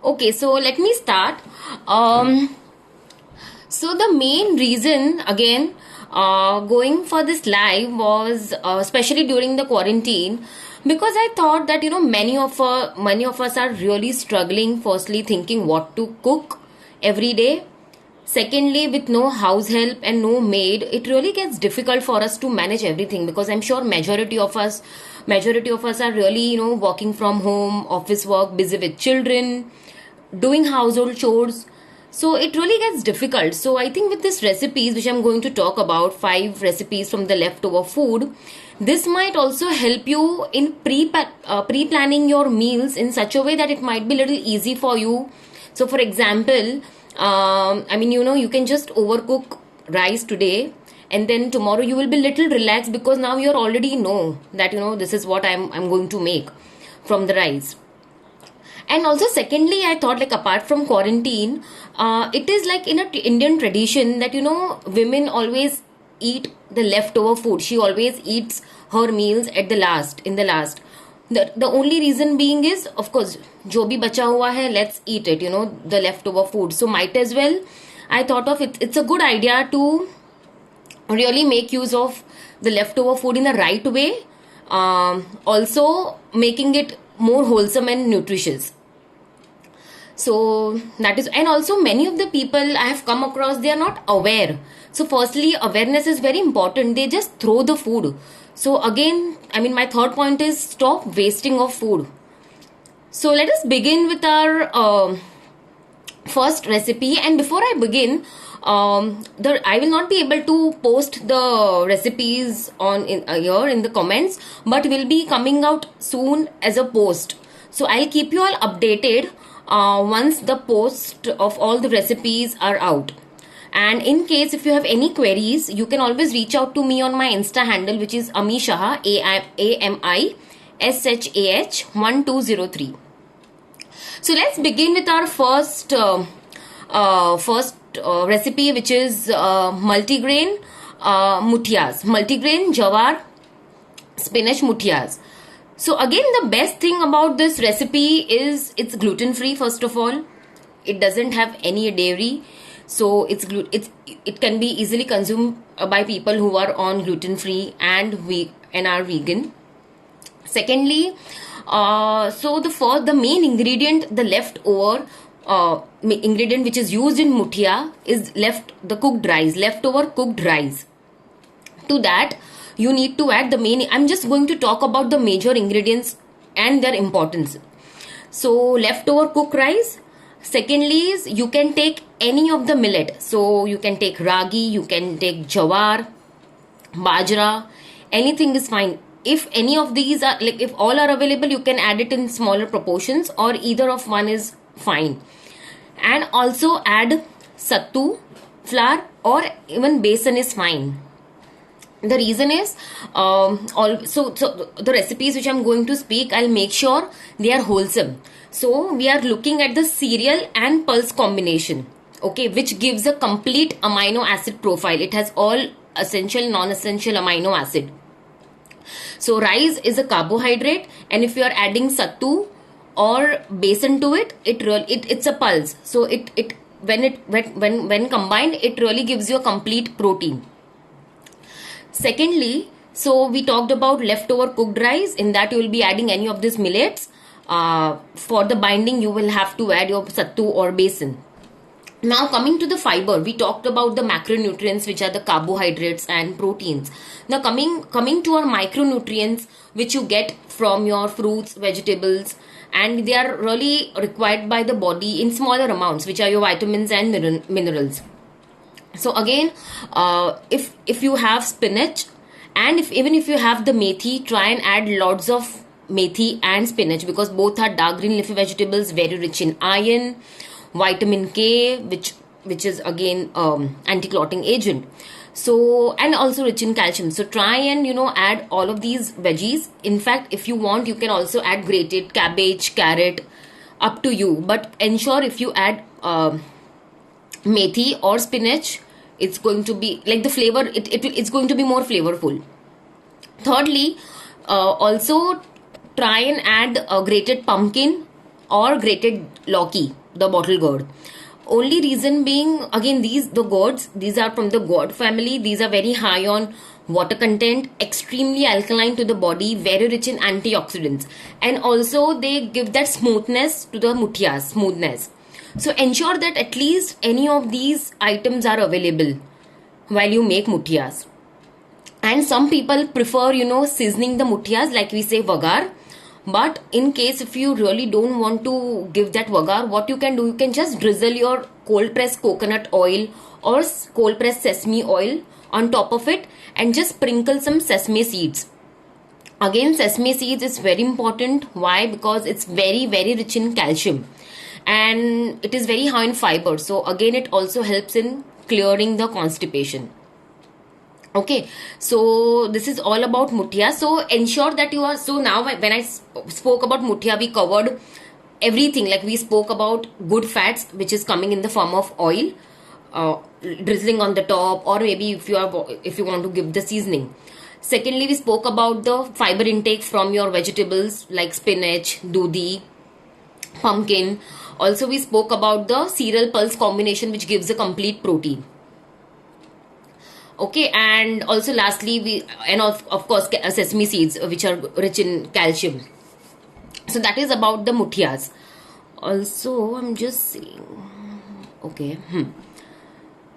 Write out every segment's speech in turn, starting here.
Okay, so let me start. Um, so the main reason again going for this live was especially during the quarantine, because I thought that many of us are really struggling. Firstly, thinking what to cook every day. Secondly, with no house help and no maid, it really gets difficult for us to manage everything, because I'm sure majority of us are really, working from home, office work, busy with children, doing household chores. So it really gets difficult. So I think with these recipes, which I'm going to talk about, 5 recipes from the leftover food, this might also help you in pre-planning your meals in such a way that it might be a little easy for you. So for example, you can just overcook rice today, and then tomorrow you will be little relaxed, because now you already know that this is what I'm going to make from the rice. And also, secondly, I thought, like, apart from quarantine, it is like in a Indian tradition that women always eat the leftover food. She always eats her meals at the last, in the last. The only reason being is, of course, jo bhi bacha hua hai, let's eat it, the leftover food. So might as well, I thought of it, it's a good idea to really make use of the leftover food in the right way, also making it more wholesome and nutritious. So that is, and also many of the people I have come across, they are not aware. So firstly, awareness is very important. They just throw the food. So again, my third point is stop wasting of food. So let us begin with our first recipe. And before I begin, I will not be able to post the recipes on here in the comments, but will be coming out soon as a post. So I'll keep you all updated once the post of all the recipes are out. And in case if you have any queries, you can always reach out to me on my Insta handle, which is Amishah, AMISHAH1203. So let's begin with our first recipe, which is multigrain muthias, multigrain jawar spinach muthias. So again, the best thing about this recipe is it's gluten free. First of all, it doesn't have any dairy, so it can be easily consumed by people who are on gluten free and are vegan. Secondly, the main ingredient, the leftover ingredient which is used in muthia is leftover cooked rice. To that, you need to add the main. I'm just going to talk about the major ingredients and their importance. So leftover cooked rice. Secondly is, you can take any of the millet. So you can take ragi, you can take jawar, bajra, anything is fine. If any of these are, like, if all are available, you can add it in smaller proportions, or either of one is fine. And also add sattu flour, or even besan is fine. The reason is, so the recipes which I'm going to speak, I'll make sure they are wholesome. So we are looking at the cereal and pulse combination, okay, which gives a complete amino acid profile. It has all essential, non-essential amino acid. So rice is a carbohydrate, and if you are adding sattu or besan to it, it's a pulse. So when combined, it really gives you a complete protein. Secondly, so we talked about leftover cooked rice. In that, you will be adding any of these millets. For the binding, you will have to add your sattu or besan. Now coming to the fiber, we talked about the macronutrients, which are the carbohydrates and proteins. Now coming to our micronutrients, which you get from your fruits, vegetables, and they are really required by the body in smaller amounts, which are your vitamins and minerals. So again, if you have spinach, and even if you have the methi, try and add lots of methi and spinach, because both are dark green leafy vegetables, very rich in iron, vitamin K, which is again anti-clotting agent. So, and also rich in calcium. So try and add all of these veggies. In fact, if you want, you can also add grated cabbage, carrot, up to you. But ensure if you add methi or spinach, it's going to be like the flavor, it's going to be more flavorful. Thirdly, also try and add a grated pumpkin or grated lauki, the bottle gourd. Only reason being, again, the gourds, these are from the gourd family. These are very high on water content, extremely alkaline to the body, very rich in antioxidants, and also they give that smoothness to the muthias, smoothness. So ensure that at least any of these items are available while you make muthias. And some people prefer, seasoning the muthias, like we say vagar. But in case if you really don't want to give that vagar, what you can do, you can just drizzle your cold pressed coconut oil or cold pressed sesame oil on top of it and just sprinkle some sesame seeds. Again, sesame seeds is very important. Why? Because it's very, very rich in calcium and it is very high in fiber. So again, it also helps in clearing the constipation. Okay, so this is all about muthia. So ensure that you are, so now when I spoke about muthia, we covered everything. Like we spoke about good fats, which is coming in the form of oil, drizzling on the top, or maybe if you want to give the seasoning. Secondly, we spoke about the fiber intake from your vegetables like spinach, dudi, pumpkin. Also, we spoke about the cereal pulse combination, which gives a complete protein. Okay, and also lastly, of course sesame seeds, which are rich in calcium. So that is about the muthias. Also, I'm just saying, okay.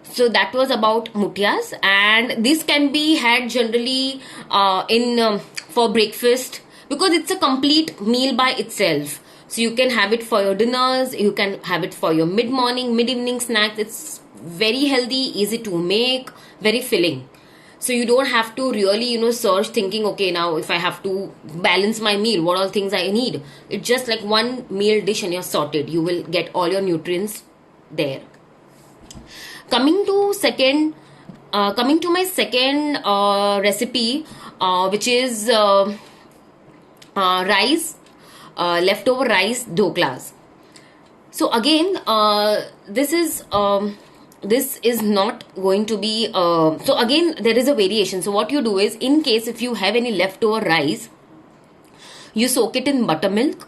So that was about muthias, and this can be had generally for breakfast because it's a complete meal by itself. So you can have it for your dinners, you can have it for your mid-morning, mid-evening snacks. It's very healthy, easy to make, very filling. So you don't have to really, search thinking, okay, now if I have to balance my meal, what all things I need. It's just like one meal dish and you're sorted. You will get all your nutrients there. Coming to my second recipe, which is rice, leftover rice dhoklas. So again, this is not going to be, so again, there is a variation. So what you do is, in case if you have any leftover rice, you soak it in buttermilk,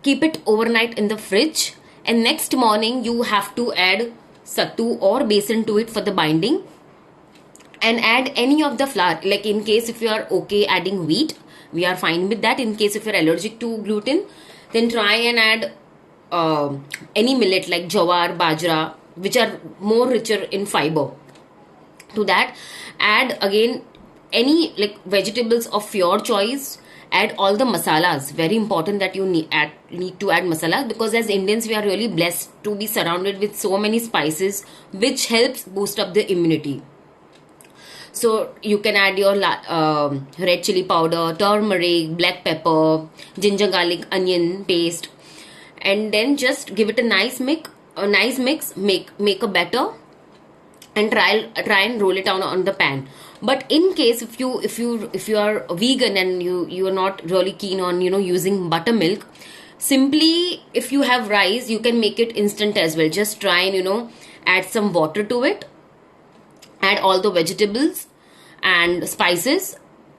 keep it overnight in the fridge, and next morning you have to add sattu or besan to it for the binding, and add any of the flour. Like in case if you are okay adding wheat, we are fine with that. In case if you're allergic to gluten, then try and add any millet like jawar, bajra, which are more richer in fiber. To that, add again any like vegetables of your choice. Add all the masalas. Very important that you need to add masalas, because as Indians we are really blessed to be surrounded with so many spices which helps boost up the immunity. So you can add your red chili powder, turmeric, black pepper, ginger garlic onion paste, and then just give it a nice mix. Make a batter and try and roll it down on the pan. But in case if you are vegan and you are not really keen on using buttermilk, simply if you have rice, you can make it instant as well. Just try and add some water to it, add all the vegetables and spices,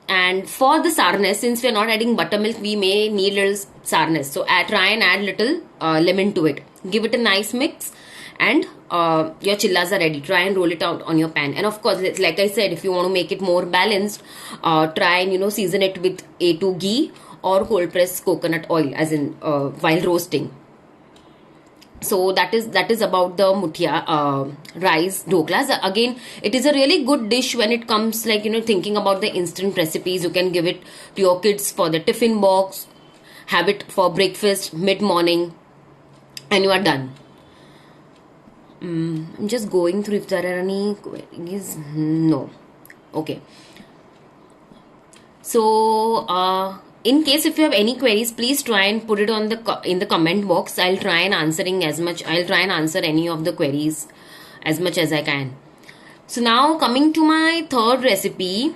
and for the sourness, since we are not adding buttermilk, we may need little sourness, so try and add little lemon to it. Give it a nice mix, and your chillas are ready. Try and roll it out on your pan. And of course, like I said, if you want to make it more balanced, try and season it with A2 ghee or cold pressed coconut oil, as in while roasting. So that is about the muthia rice dhoklas. Again, it is a really good dish when it comes like thinking about the instant recipes. You can give it to your kids for the tiffin box, have it for breakfast, mid morning, and you are done. I'm just going through if there are any queries. No. Okay. So in case if you have any queries, please try and put it on in the comment box. I'll try and answer any of the queries as much as I can. So now coming to my third recipe,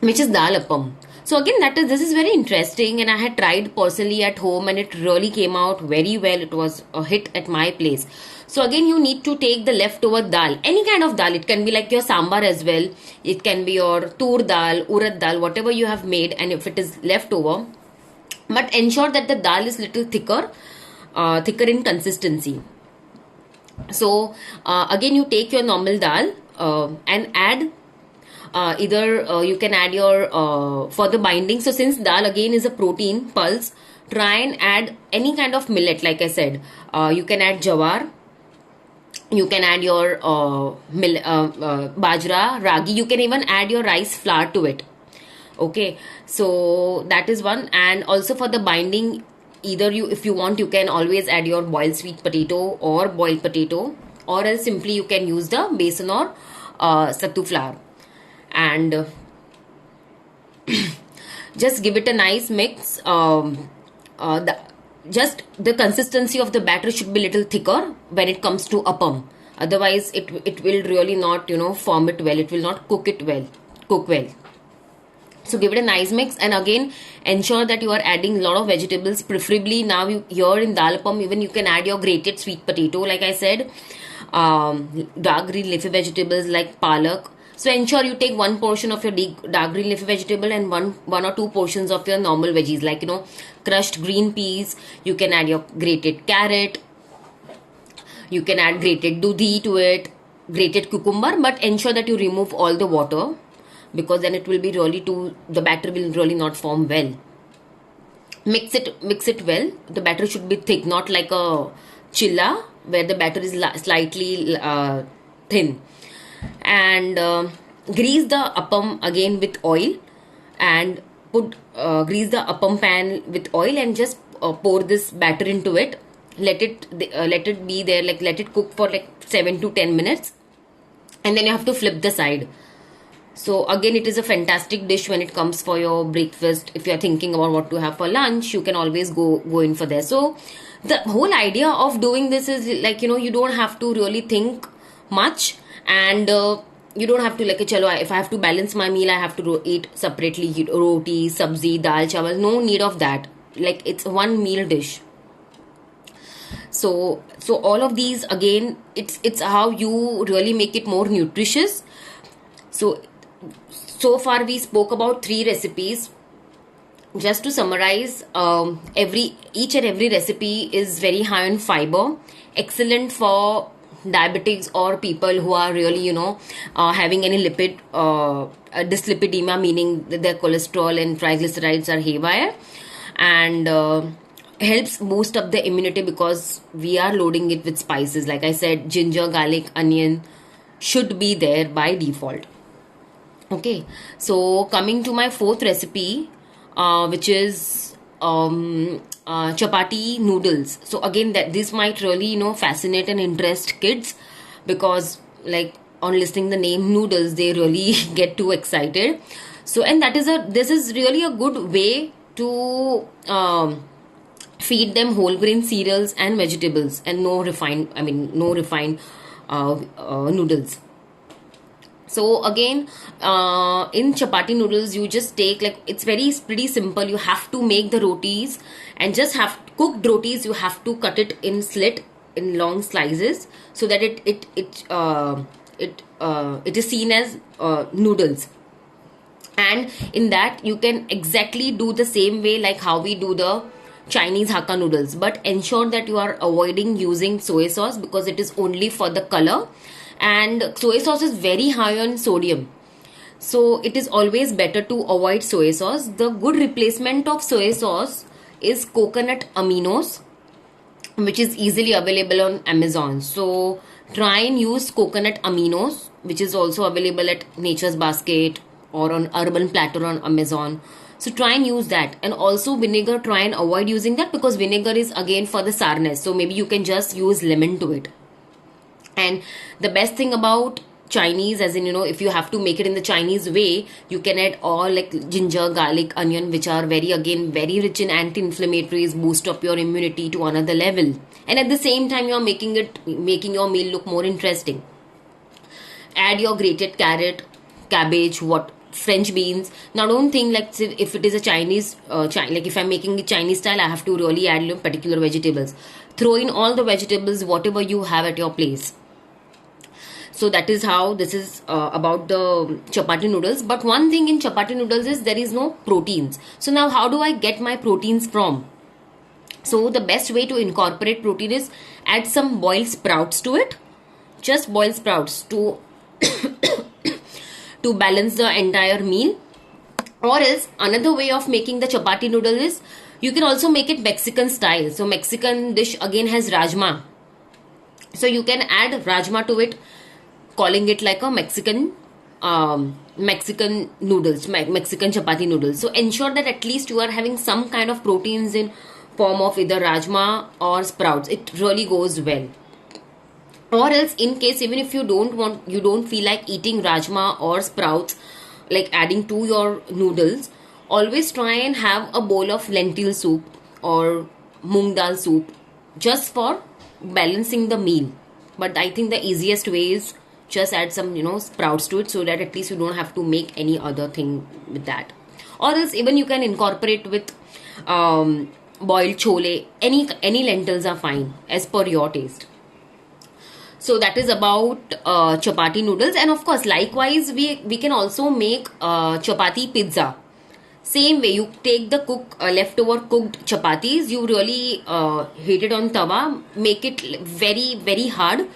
which is dal appam. So again, this is very interesting, and I had tried personally at home and it really came out very well. It was a hit at my place. So again, you need to take the leftover dal, any kind of dal. It can be like your sambar as well. It can be your tur dal, urad dal, whatever you have made, and if it is leftover, but ensure that the dal is little thicker in consistency. So again, you take your normal dal and add either you can add your for the binding. So since dal again is a protein pulse, try and add any kind of millet. Like I said, you can add jawar, you can add your bajra, ragi, you can even add your rice flour to it. Okay, so that is one. And also for the binding, either you, if you want, you can always add your boiled sweet potato or boiled potato, or else simply you can use the besan or sattu flour. And just give it a nice mix. Just the consistency of the batter should be little thicker when it comes to appam. Otherwise, it will really not, form it well. It will not cook well. So give it a nice mix, and again ensure that you are adding a lot of vegetables. Preferably now here in dal appam, even you can add your grated sweet potato, like I said, dark green leafy vegetables like palak. So ensure you take one portion of your dark green leafy vegetable and one or two portions of your normal veggies, like crushed green peas. You can add your grated carrot. You can add grated dudhi to it, grated cucumber, but ensure that you remove all the water, because then it will be really the batter will really not form well. Mix it well. The batter should be thick, not like a chilla where the batter is slightly thin. And grease the appam again with oil, and grease the appam pan with oil, and just pour this batter into it. Let it be there, like let it cook for like 7 to 10 minutes, and then you have to flip the side. So again, it is a fantastic dish when it comes for your breakfast. If you are thinking about what to have for lunch, you can always go in for there. So the whole idea of doing this is like, you don't have to really think much, and you don't have to like, chalo, if I have to balance my meal, I have to eat separately roti, sabzi, dal, chawal. No need of that. Like, it's one meal dish. So all of these, again, it's how you really make it more nutritious. So far we spoke about 3 recipes. Just to summarize, each and every recipe is very high in fiber, excellent for diabetics or people who are really, having any dyslipidemia, meaning that their cholesterol and triglycerides are haywire, and helps boost up the immunity because we are loading it with spices. Like I said, ginger, garlic, onion should be there by default. Okay, so coming to my 4th recipe, which is chapati noodles. So again, this might really fascinate and interest kids, because like on listening the name noodles, they really get too excited. So, and this is really a good way to feed them whole grain cereals and vegetables, and no refined noodles. So again, in chapati noodles, you just take, like, it's pretty simple. You have to make the rotis, and just have cooked rotis. You have to cut it in long slices, so that it is seen as noodles. And in that, you can exactly do the same way like how we do the Chinese Hakka noodles, but ensure that you are avoiding using soy sauce, because it is only for the color, and soy sauce is very high on sodium. So it is always better to avoid soy sauce. The good replacement of soy sauce is coconut aminos, which is easily available on Amazon. So try and use coconut aminos, which is also available at Nature's Basket or on Urban Platter on Amazon. So try and use that. And also vinegar, try and avoid using that, because vinegar is again for the sourness. So maybe you can just use lemon to it. And the best thing about Chinese, as in, if you have to make it in the Chinese way, you can add all like ginger, garlic, onion, which are very rich in anti-inflammatories, boost up your immunity to another level. And at the same time, you are making your meal look more interesting. Add your grated carrot, cabbage, French beans. Now don't think like if it is a Chinese, like if I'm making it Chinese style, I have to really add particular vegetables. Throw in all the vegetables, whatever you have at your place. So that is how this is about the chapati noodles. But one thing in chapati noodles is there is no proteins. So now how do I get my proteins from? So the best way to incorporate protein is add some boiled sprouts to it. Just boiled sprouts to to balance the entire meal. Or else another way of making the chapati noodle is you can also make it Mexican style. So Mexican dish again has rajma. So you can add rajma to it, calling it like a Mexican noodles, Mexican chapati noodles. So ensure that at least you are having some kind of proteins in form of either rajma or sprouts. It really goes well. Or else, in case even if you don't feel like eating rajma or sprouts, like adding to your noodles, always try and have a bowl of lentil soup or moong dal soup, just for balancing the meal. But I think the easiest way is just add some sprouts to it, so that at least you don't have to make any other thing with that. Or else even you can incorporate with boiled chole. Any lentils are fine as per your taste. So that is about chapati noodles. And of course, likewise, we can also make chapati pizza. Same way, you take the leftover cooked chapatis, you really heat it on tawa, make it very, very hard.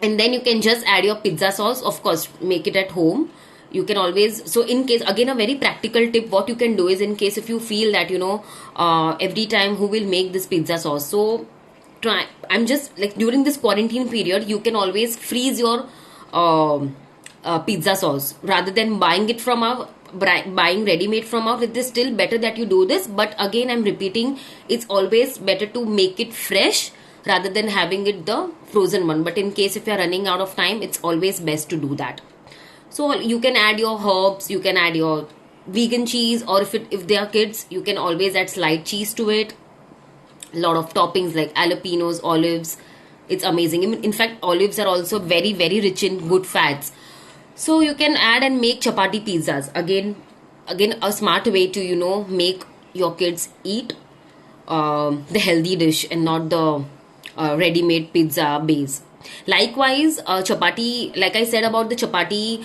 And then you can just add your pizza sauce. Of course, make it at home. You can always, so in case, again, a very practical tip, what you can do is, in case if you feel that, every time who will make this pizza sauce. So try, I'm just like, during this quarantine period, you can always freeze your pizza sauce rather than buying it from buying ready-made from out. It is still better that you do this, but again I'm repeating, it's always better to make it fresh rather than having it the frozen one. But in case if you're running out of time, it's always best to do that. So you can add your herbs, you can add your vegan cheese, or if they are kids, you can always add sliced cheese to it. A lot of toppings like jalapenos, olives. It's amazing. In fact, olives are also very, very rich in good fats. So you can add and make chapati pizzas. Again a smart way to make your kids eat the healthy dish and not the ready-made pizza base. Likewise, chapati, like I said about the chapati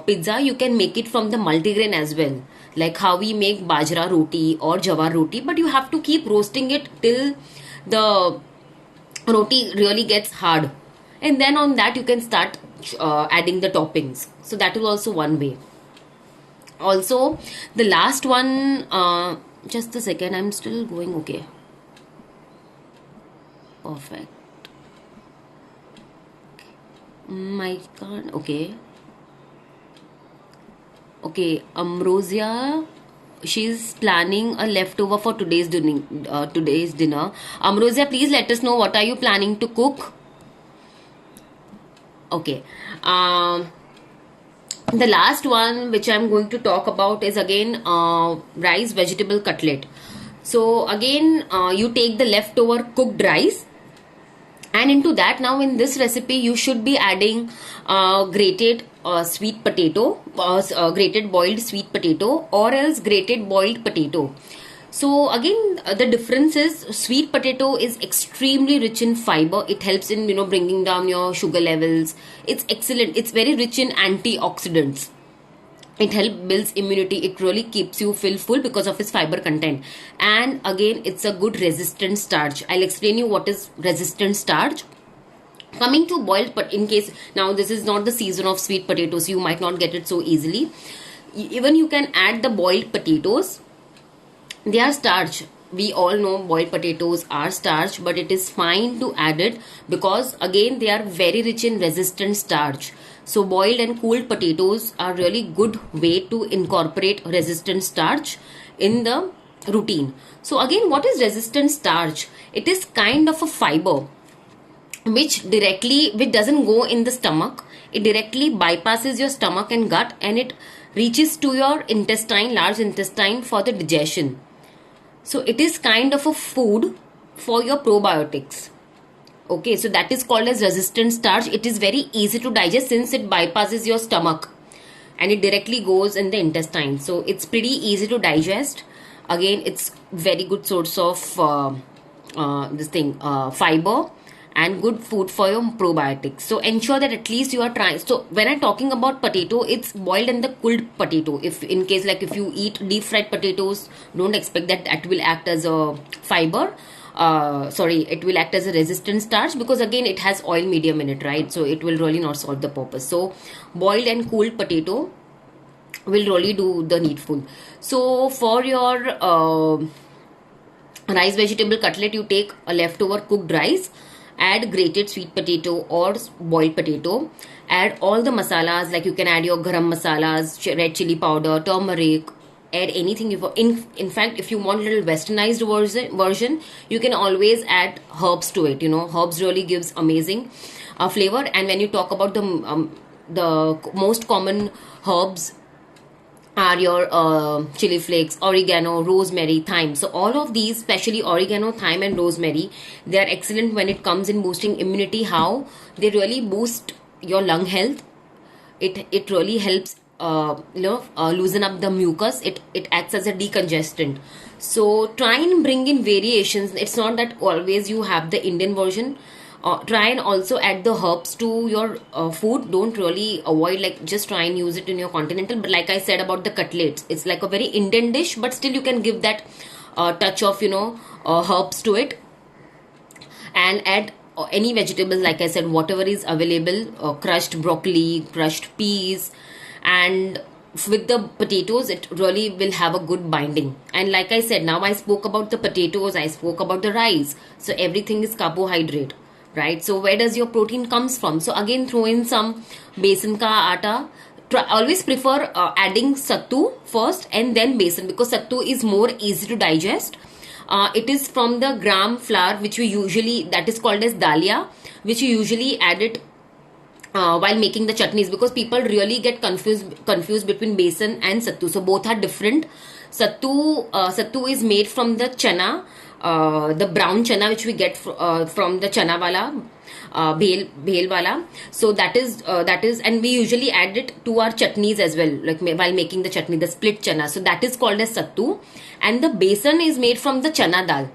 pizza, you can make it from the multigrain as well, like how we make bajra roti or jawar roti, but you have to keep roasting it till the roti really gets hard, and then on that you can start adding the toppings. So that is also one way. Also, the last one, just a second, I'm still going. Okay, perfect. I can't. Okay, Ambrosia, she's planning a leftover for today's dinner. Ambrosia, please let us know what are you planning to cook. Okay. The last one which I'm going to talk about is again rice vegetable cutlet. So again, you take the leftover cooked rice, and into that, now in this recipe you should be adding grated sweet potato, grated boiled sweet potato, or else grated boiled potato. So again, the difference is sweet potato is extremely rich in fiber. It helps in bringing down your sugar levels. It's excellent. It's very rich in antioxidants. It helps builds immunity. It really keeps you feel full because of its fiber content. And again, it's a good resistant starch. I'll explain you what is resistant starch. Coming to boiled, but in case now this is not the season of sweet potatoes, you might not get it so easily. Even you can add the boiled potatoes. They are starch. We all know boiled potatoes are starch, but it is fine to add it because again they are very rich in resistant starch. So boiled and cooled potatoes are really good way to incorporate resistant starch in the routine. So again, what is resistant starch? It is kind of a fiber which doesn't go in the stomach. It directly bypasses your stomach and gut, and it reaches to your intestine, large intestine, for the digestion. So it is kind of a food for your probiotics. Okay, so that is called as resistant starch. It is very easy to digest since it bypasses your stomach and it directly goes in the intestine. So it's pretty easy to digest. Again, it's very good source of fiber, and good food for your probiotics. So ensure that at least you are trying. So when I'm talking about potato, it's boiled and the cooled potato. If in case like if you eat deep fried potatoes, don't expect that that will act as a fiber. It will act as a resistant starch, because again it has oil medium in it, right? So it will really not solve the purpose. So boiled and cooled potato will really do the needful. So for your rice vegetable cutlet, you take a leftover cooked rice, add grated sweet potato or boiled potato, add all the masalas, like you can add your garam masalas, red chili powder, turmeric, add anything. In fact, if you want a little westernized version, you can always add herbs to it. Herbs really gives amazing flavor. And when you talk about the most common herbs are your chili flakes, oregano, rosemary, thyme. So all of these, especially oregano, thyme and rosemary, they are excellent when it comes in boosting immunity. How? They really boost your lung health. It really helps loosen up the mucus. It acts as a decongestant. So try and bring in variations. It's not that always you have the Indian version. Try and also add the herbs to your food. Don't really avoid, like just try and use it in your continental. But like I said about the cutlets, it's like a very Indian dish, but still you can give that touch of herbs to it, and add any vegetables, like I said, whatever is available, crushed broccoli, crushed peas, and with the potatoes it really will have a good binding. And like I said, now I spoke about the potatoes, I spoke about the rice, so everything is carbohydrate, right? So where does your protein comes from? So again, throw in some besan ka atta. Always prefer adding sattu first and then besan, because sattu is more easy to digest. It is from the gram flour, which we usually, that is called as dalia, which you usually add it while making the chutneys, because people really get confused between besan and sattu. So both are different. Sattu is made from the chana, the brown chana which we get from the chana wala, bhel wala. So that is, and we usually add it to our chutneys as well, like while making the chutney, the split chana. So that is called as sattu. And the besan is made from the chana dal,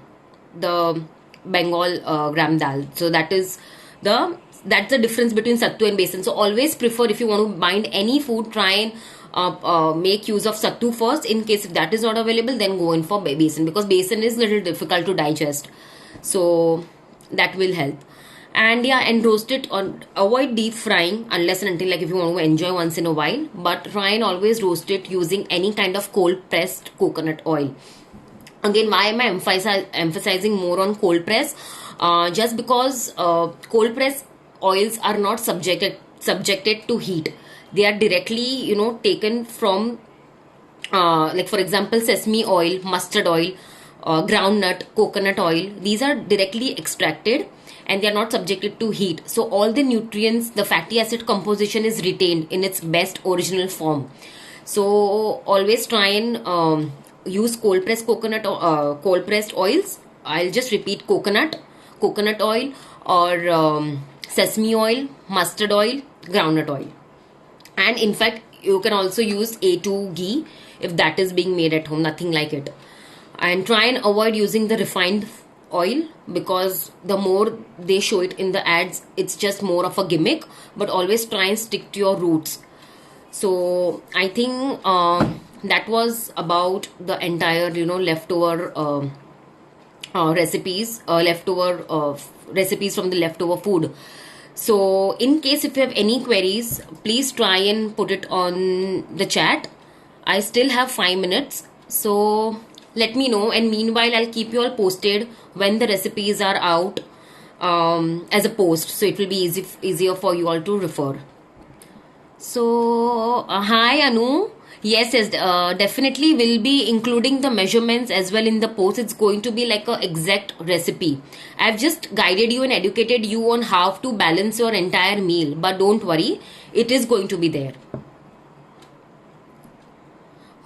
the Bengal gram dal. So that's the difference between sattu and besan. So always prefer, if you want to bind any food, try and make use of sattu first. In case if that is not available, then go in for besan, because besan is a little difficult to digest. So that will help. And yeah, and roast it on, avoid deep frying unless and until, like if you want to enjoy once in a while, but try and always roast it using any kind of cold pressed coconut oil. Again, why am I emphasizing more on cold press? Just because cold press oils are not subjected to heat. They are directly taken from like for example sesame oil, mustard oil, groundnut, coconut oil. These are directly extracted and they are not subjected to heat. So all the nutrients, the fatty acid composition is retained in its best original form. So always try and use cold pressed oils. I'll just repeat: coconut oil, or sesame oil, mustard oil, groundnut oil. And in fact, you can also use A2 ghee if that is being made at home, nothing like it. And try and avoid using the refined oil, because the more they show it in the ads, it's just more of a gimmick. But always try and stick to your roots. So I think that was about the entire leftover recipes from the leftover food. So in case if you have any queries, please try and put it on the chat. I still have 5 minutes, so let me know, and meanwhile I'll keep you all posted when the recipes are out as a post, so it will be easier for you all to refer. So hi Anu. Yes, definitely will be including the measurements as well in the post. It's going to be like a exact recipe. I've just guided you and educated you on how to balance your entire meal, but don't worry, it is going to be there.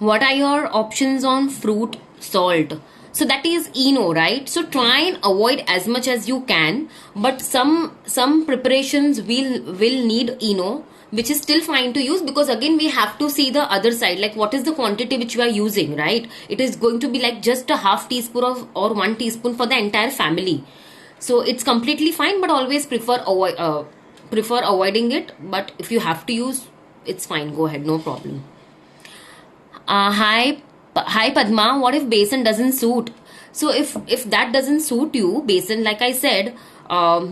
What are your options on fruit salt? So that is ENO, right? So try and avoid as much as you can, but some preparations will need ENO, which is still fine to use, because again we have to see the other side, like what is the quantity which we are using, right? It is going to be like just a half teaspoon or 1 teaspoon for the entire family. So it's completely fine, but always prefer avoiding it. But if you have to use, it's fine, go ahead, no problem. Hi Padma. What if besan doesn't suit? So if that doesn't suit you, besan, like I said,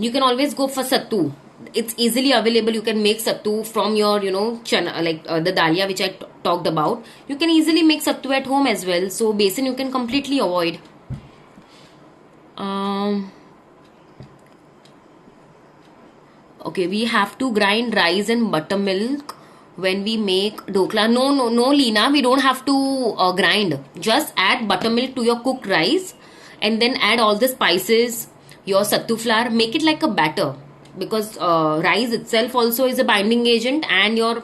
you can always go for sattu. It's easily available. You can make sattu from your chana, like the dalia which I talked about. You can easily make sattu at home as well. So besan you can completely avoid. Um, okay, we have to grind rice and buttermilk when we make dokla. No, Leena, we don't have to grind. Just add buttermilk to your cooked rice and then add all the spices, your sattu flour, make it like a batter, because rice itself also is a binding agent, and your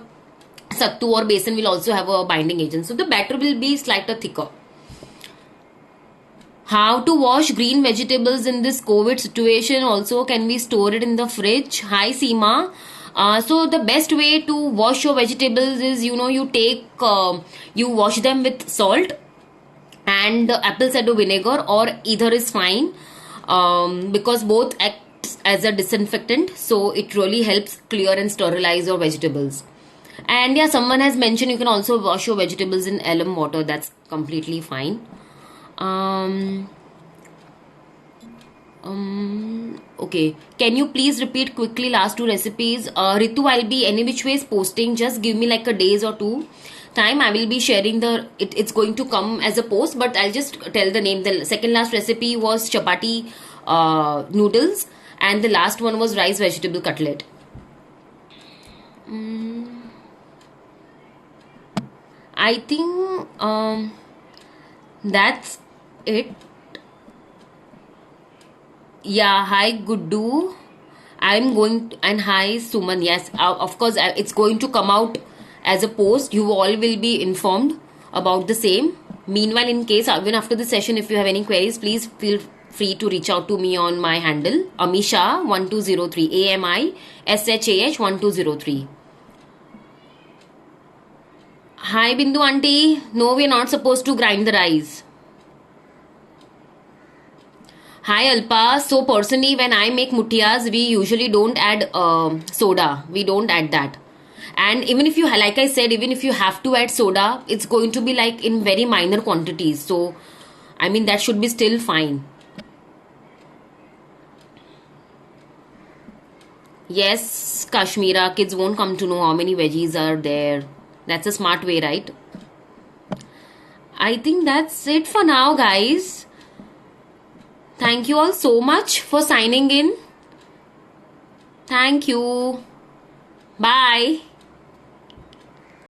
sattu or besan will also have a binding agent. So the batter will be slightly thicker. How to wash green vegetables in this COVID situation? Also, can we store it in the fridge? Hi, Seema. So the best way to wash your vegetables is, you wash them with salt and apple cider vinegar, or either is fine, because both acts as a disinfectant. So it really helps clear and sterilize your vegetables. And yeah, someone has mentioned you can also wash your vegetables in alum water. That's completely fine. Um, okay. Can you please repeat quickly last two recipes? Ritu, I'll be any which ways posting. Just give me like a days or two time. I will be sharing it's going to come as a post, but I'll just tell the name. The second last recipe was chapati noodles, and the last one was rice vegetable cutlet. I think that's it. Yeah, hi Guddu. I'm going to, and hi Suman. Yes, of course, it's going to come out as a post. You all will be informed about the same. Meanwhile, in case, even after the session, if you have any queries, please feel free to reach out to me on my handle, Amisha1203, AMISHAH1203. Hi Bindu auntie. No, we're not supposed to grind the rice. Hi Alpa. So personally, when I make mutiyas, we usually don't add soda. We don't add that. And even if you, like I said, even if you have to add soda, it's going to be like in very minor quantities. So, I mean, that should be still fine. Yes, Kashmira, kids won't come to know how many veggies are there. That's a smart way, right? I think that's it for now, guys. Thank you all so much for signing in. Thank you. Bye.